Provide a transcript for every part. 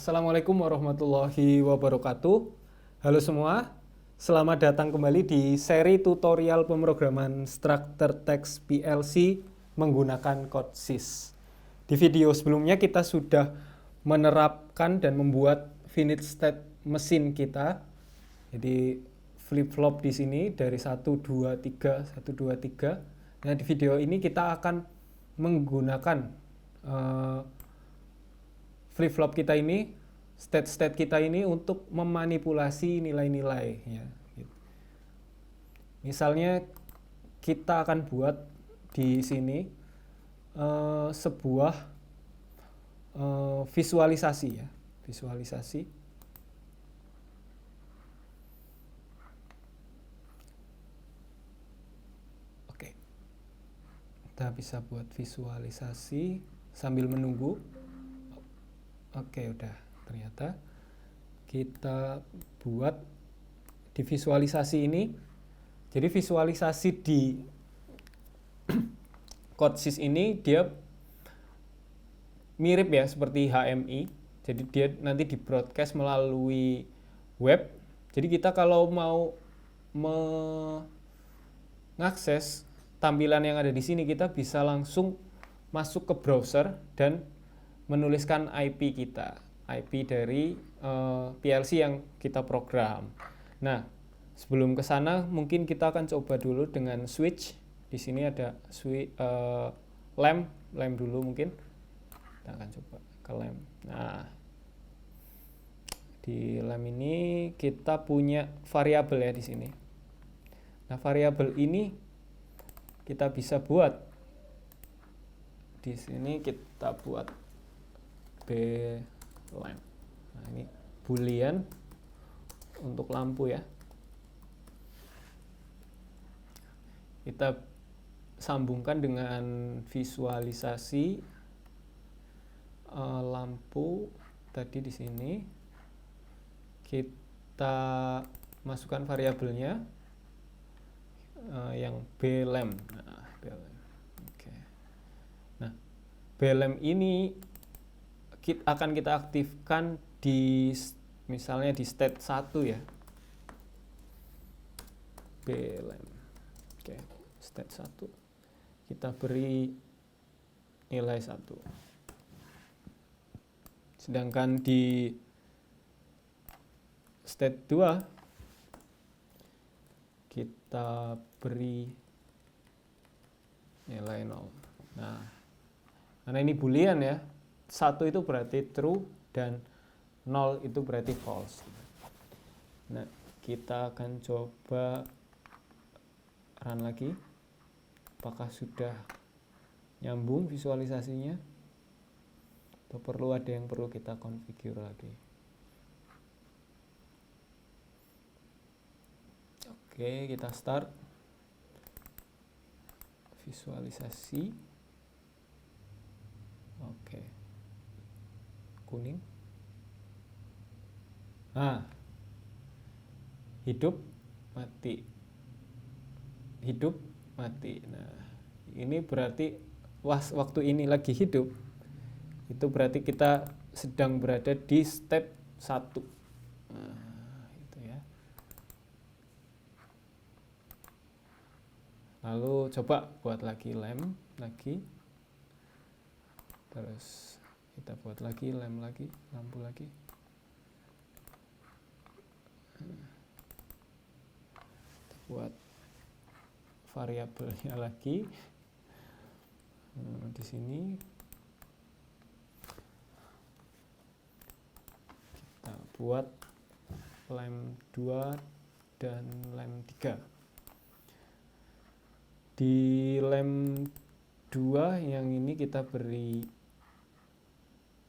Assalamualaikum warahmatullahi wabarakatuh. Halo semua, selamat datang kembali di seri tutorial pemrograman Structured Text PLC menggunakan CodeSys. Di video sebelumnya kita sudah menerapkan dan membuat finite state mesin kita. Jadi flip-flop di sini dari 1, 2, 3, 1, 2, 3. Nah, di video ini kita akan menggunakan flip-flop kita ini, state-state kita ini untuk memanipulasi nilai-nilai ya. Misalnya kita akan buat di sini sebuah visualisasi ya, visualisasi. Oke. Kita bisa buat visualisasi sambil menunggu. Oke, udah. Ternyata kita buat di visualisasi ini. Jadi visualisasi di CodeSys ini dia mirip ya seperti HMI. Jadi dia nanti di broadcast melalui web. Jadi kita kalau mau mengakses tampilan yang ada di sini, kita bisa langsung masuk ke browser dan menuliskan IP kita, IP dari PLC yang kita program. Nah, sebelum ke sana mungkin kita akan coba dulu dengan switch. Di sini ada lamp dulu mungkin. Kita akan coba ke lamp. Nah, di lamp ini kita punya variabel ya di sini. Nah, variabel ini kita bisa buat. Di sini kita buat lamp. Nah, ini boolean untuk lampu ya. Kita sambungkan dengan visualisasi lampu tadi di sini. Kita masukkan variabelnya yang blamp. Nah, blamp. Oke. Nah, blamp ini akan kita aktifkan di misalnya di state 1 ya. blamp. Oke, state 1. Kita beri nilai 1. Sedangkan di state 2 kita beri nilai 0. Nah, karena ini boolean ya. 1 itu berarti true dan 0 itu berarti false. Nah, kita akan coba run lagi. Apakah sudah nyambung visualisasinya? Atau perlu ada yang perlu kita configure lagi? Oke, kita start visualisasi. Oke. Kuning. Nah, hidup mati, hidup mati. Nah, ini berarti waktu ini lagi hidup, itu berarti kita sedang berada di step 1. Nah, itu ya. Lalu coba buat lagi lamp lagi, terus kita buat lagi lamp lagi, lampu lagi. Kita buat variabelnya lagi. Di sini kita buat lamp 2 dan lamp 3. Di lamp 2 yang ini kita beri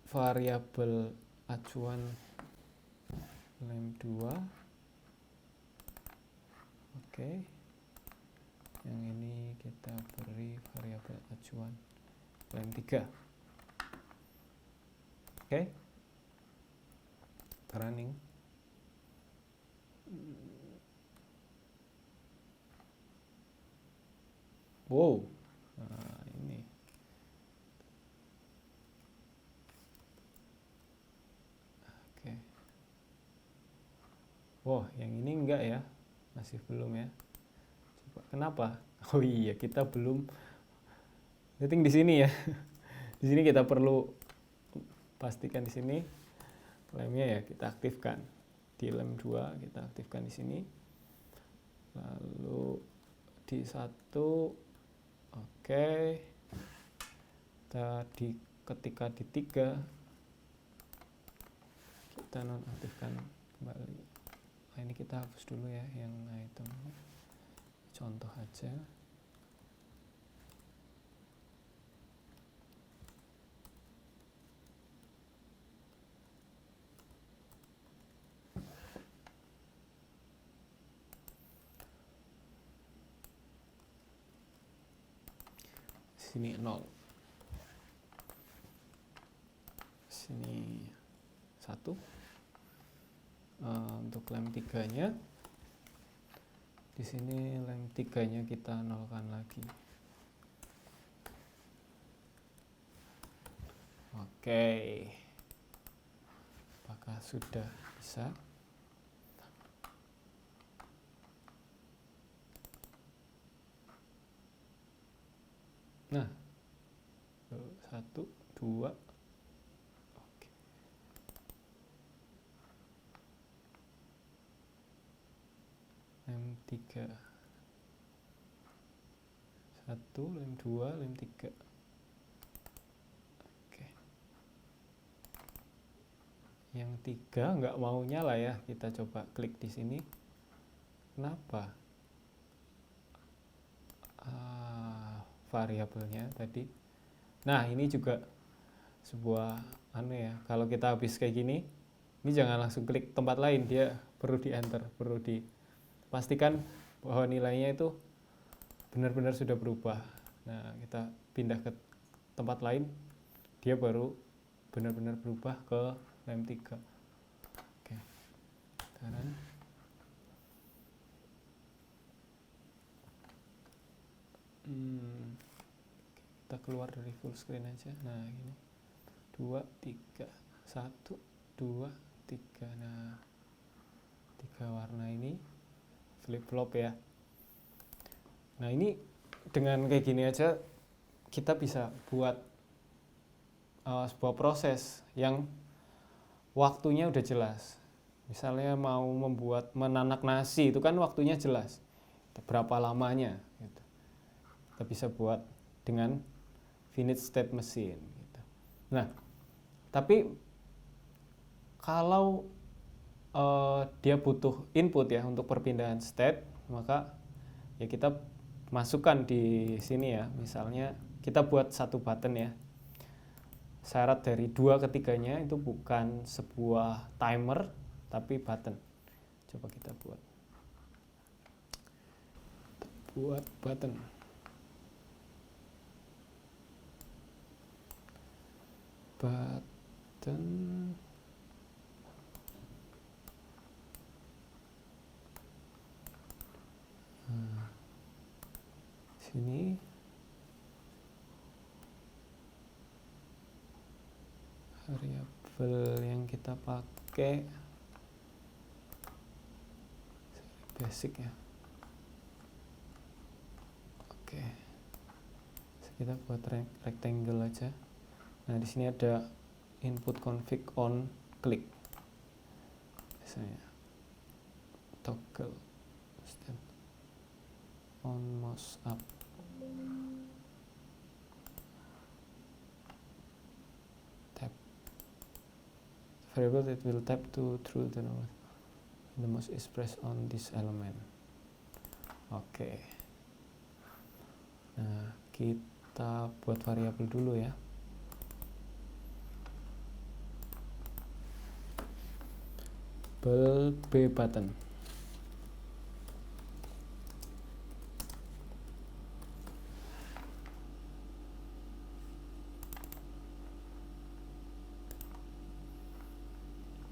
variabel acuan lamp 2. Oke. Yang ini kita beri variabel acuan lamp 3. Oke. Running. Wow. Nah, ini Wah, yang ini enggak ya, masih belum ya. Coba kenapa? Oh iya, kita belum setting di sini ya. Di sini kita perlu pastikan di sini lemnya ya kita aktifkan. Di lem 2 kita aktifkan di sini. Lalu di 1 oke. Tadi ketika di 3 kita nonaktifkan kembali. Nah, ini kita hapus dulu ya yang item. Contoh aja. Sini 0. Sini 1. Untuk lem 3-nya di sini lem 3-nya kita nolkan lagi. Oke. Apakah sudah bisa? Nah, 1, 2. Oke. Lem 3. 1, lem 2, lem 3. Oke. Yang 3 nggak mau nyala ya. Kita coba klik di sini. Kenapa? Variabelnya tadi. Nah, ini juga sebuah aneh ya. Kalau kita habis kayak gini, ini jangan langsung klik tempat lain, dia perlu di enter, perlu dipastikan bahwa nilainya itu benar-benar sudah berubah. Nah, kita pindah ke tempat lain, dia baru benar-benar berubah ke lem 3. Oke. Sekarang kita keluar dari full screen aja. Nah, ini 2, 3, 1, 2, 3. Nah, 3 warna ini flip flop ya. Nah, ini dengan kayak gini aja kita bisa buat sebuah proses yang waktunya udah jelas. Misalnya mau menanak nasi, itu kan waktunya jelas, berapa lamanya gitu. Kita bisa buat dengan finite state machine gitu. Nah, tapi kalau dia butuh input ya untuk perpindahan state, maka ya kita masukkan di sini ya. Misalnya kita buat satu button ya. Syarat dari 2 ke 3-nya itu bukan sebuah timer tapi button. Coba kita buat button. Sini variabel yang kita pakai basic ya. Oke. Kita buat rectangle aja. Nah, di sini ada input config on click. Misalnya toggle stand on mouse up. Tap variable that will tap to through the mouse is pressed on this element. Oke. Nah, kita buat variabel dulu ya. B button.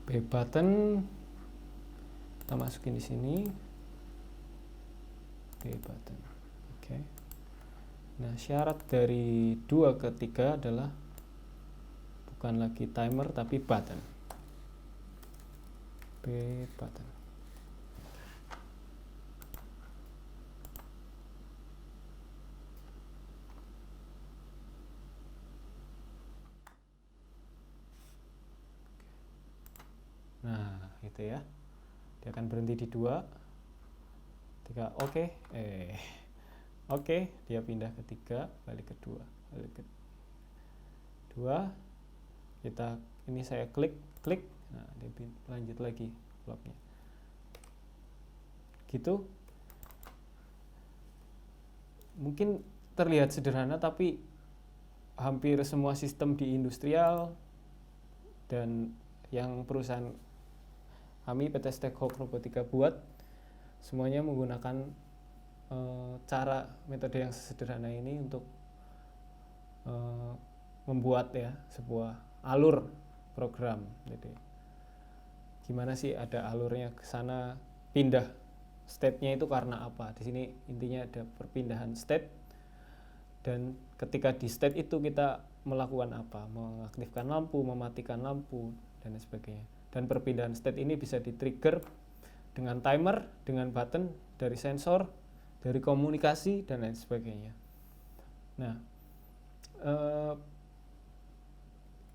B button kita masukin di sini. B button. Oke. Nah, syarat dari 2 ke 3 adalah bukan lagi timer tapi button. B button. Nah, itu ya. Dia akan berhenti di 2. Ketika oke, dia pindah ke 3, balik ke 2, balik ke 2. Ini saya klik. Nah, dia lanjut lagi vlognya. Gitu. Mungkin terlihat sederhana, tapi hampir semua sistem di industrial dan yang perusahaan kami PT Stackhawk Robotika buat semuanya menggunakan metode yang sederhana ini untuk membuat ya sebuah alur program. Jadi gimana sih ada alurnya ke sana, pindah state-nya itu karena apa? Di sini intinya ada perpindahan state, dan ketika di state itu kita melakukan apa? Mengaktifkan lampu, mematikan lampu, dan lain sebagainya. Dan perpindahan state ini bisa di-trigger dengan timer, dengan button, dari sensor, dari komunikasi, dan lain sebagainya. Nah,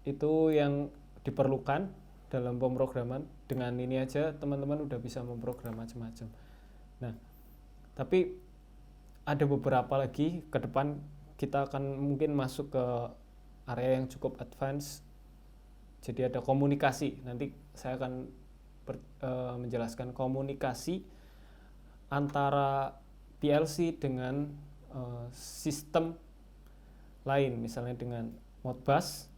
itu yang diperlukan dalam pemrograman. Dengan ini aja teman-teman udah bisa memprogram macam-macam. Nah, tapi ada beberapa lagi ke depan kita akan mungkin masuk ke area yang cukup advance. Jadi ada komunikasi. Nanti saya akan menjelaskan komunikasi antara PLC dengan sistem lain, misalnya dengan Modbus,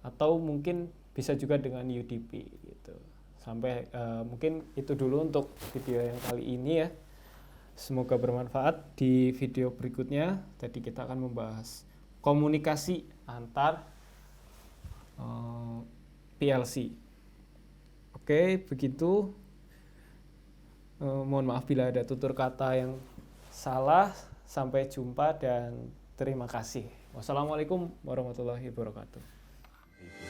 atau mungkin bisa juga dengan UDP gitu. Sampai mungkin itu dulu untuk video yang kali ini ya. Semoga bermanfaat. Di video berikutnya tadi kita akan membahas komunikasi antar PLC. Oke, begitu. Mohon maaf bila ada tutur kata yang salah. Sampai jumpa dan terima kasih. Wassalamualaikum warahmatullahi wabarakatuh.